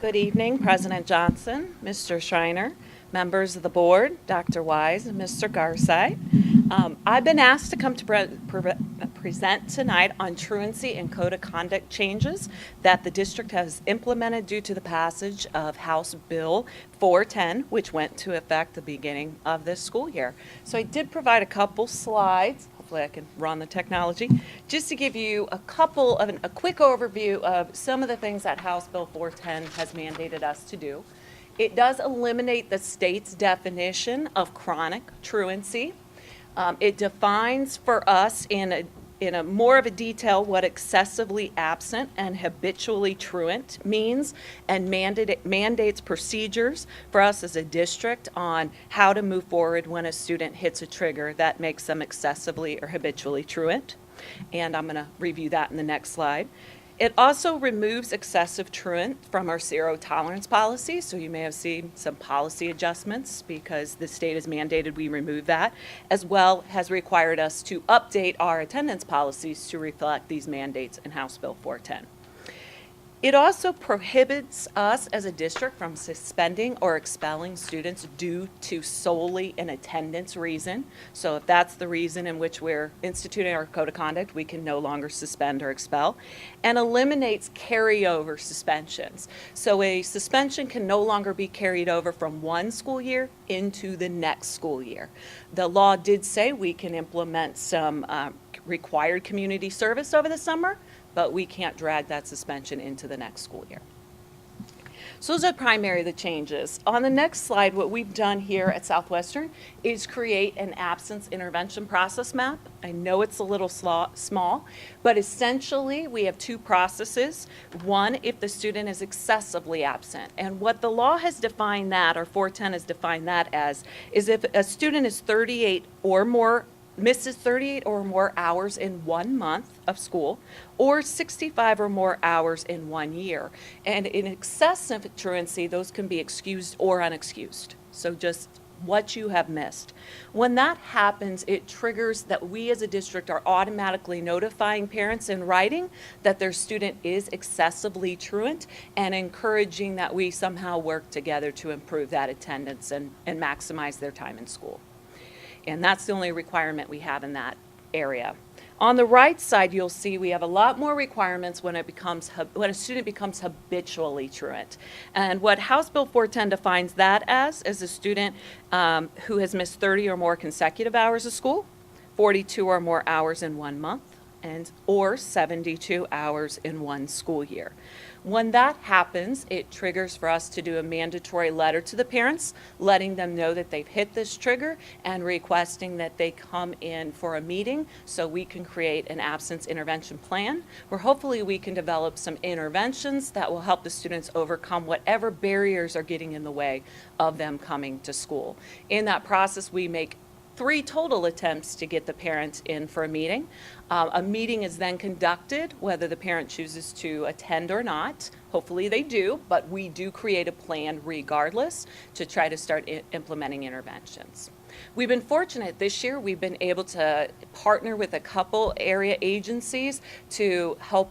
Good evening, President Johnson, Mr. Schreiner, members of the board, Dr. Wise, and Mr. Garside. I've been asked to come to present tonight on truancy and code of conduct changes that the district has implemented due to the passage of House Bill 410, which went into effect the beginning of this school year. So I did provide a couple slides. Hopefully I can run the technology, just to give you a quick overview of some of the things that House Bill 410 has mandated us to do. It does eliminate the state's definition of chronic truancy. It defines for us in a more of a detail what excessively absent and habitually truant means, and mandates procedures for us as a district on how to move forward when a student hits a trigger that makes them excessively or habitually truant. And I'm going to review that in the next slide. It also removes excessive truant from our zero tolerance policy, so you may have seen some policy adjustments because the state has mandated we remove that, as well as required us to update our attendance policies to reflect these mandates in House Bill 410. It also prohibits us as a district from suspending or expelling students due to solely an attendance reason. So if that's the reason in which we're instituting our code of conduct, we can no longer suspend or expel. And eliminates carryover suspensions. So a suspension can no longer be carried over from one school year into the next school year. The law did say we can implement some required community service over the summer, but we can't drag that suspension into the next school year. So those are primarily the changes. On the next slide, what we've done here at Southwestern is create an absence intervention process map. I know it's a little small, but essentially we have two processes. One, if the student is excessively absent. And what the law has defined that, or 410 has defined that as, is if a student is misses 38 or more hours in 1 month of school, or 65 or more hours in 1 year. And in excessive truancy, those can be excused or unexcused. So just what you have missed. When that happens, it triggers that we as a district are automatically notifying parents in writing that their student is excessively truant and encouraging that we somehow work together to improve that attendance and maximize their time in school. And that's the only requirement we have in that area. On the right side, you'll see we have a lot more requirements when a student becomes habitually truant. And what House Bill 410 defines that as is a student who has missed 30 or more consecutive hours of school, 42 or more hours in 1 month, or 72 hours in 1 school year. When that happens, it triggers for us to do a mandatory letter to the parents, letting them know that they've hit this trigger and requesting that they come in for a meeting so we can create an absence intervention plan where hopefully we can develop some interventions that will help the students overcome whatever barriers are getting in the way of them coming to school. In that process, we make 3 total attempts to get the parent in for a meeting. A meeting is then conducted, whether the parent chooses to attend or not. Hopefully they do, but we do create a plan regardless to try to start implementing interventions. We've been fortunate this year. We've been able to partner with a couple area agencies to help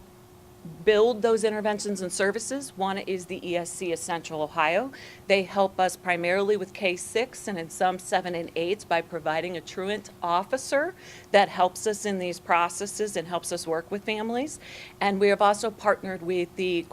build those interventions and services. One is the ESC of Central Ohio. They help us primarily with K-6 and in some 7 and 8s by providing a truant officer that helps us in these processes and helps us work with families. And we have also partnered with the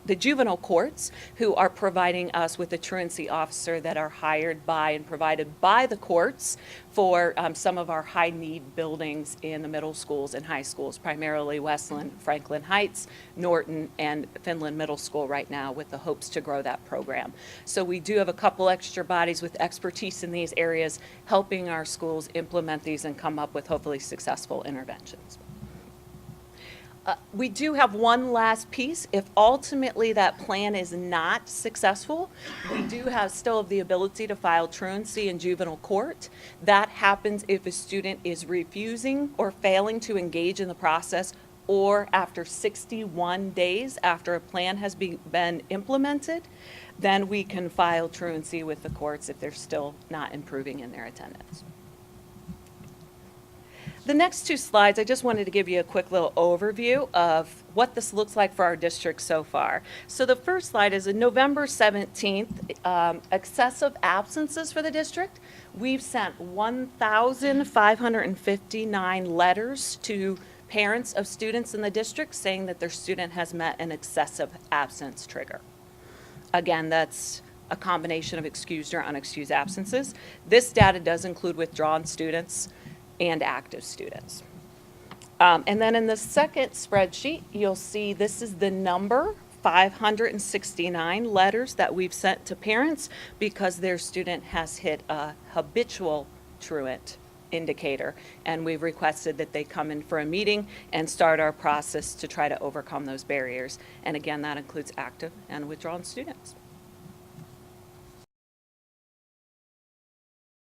the juvenile courts, who are providing us with a truancy officer that are hired by and provided by the courts for some of our high need buildings in the middle schools and high schools, primarily Westland, Franklin Heights, Norton, and Finland Middle School right now, with the hopes to grow that program. So we do have a couple extra bodies with expertise in these areas helping our schools implement these and come up with hopefully successful interventions. We do have one last piece. If ultimately that plan is not successful, we do still have the ability to file truancy in juvenile court. That happens if a student is refusing or failing to engage in the process, or after 61 days after a plan has been implemented, then we can file truancy with the courts if they're still not improving in their attendance. The next two slides, I just wanted to give you a quick little overview of what this looks like for our district so far. So the first slide is a November 17th, excessive absences for the district. We've sent 1,559 letters to parents of students in the district saying that their student has met an excessive absence trigger. Again, that's a combination of excused or unexcused absences. This data does include withdrawn students and active students. And then in the second spreadsheet, you'll see this is the number, 569 letters that we've sent to parents because their student has hit a habitual truant indicator. And we've requested that they come in for a meeting and start our process to try to overcome those barriers. And again, that includes active and withdrawn students.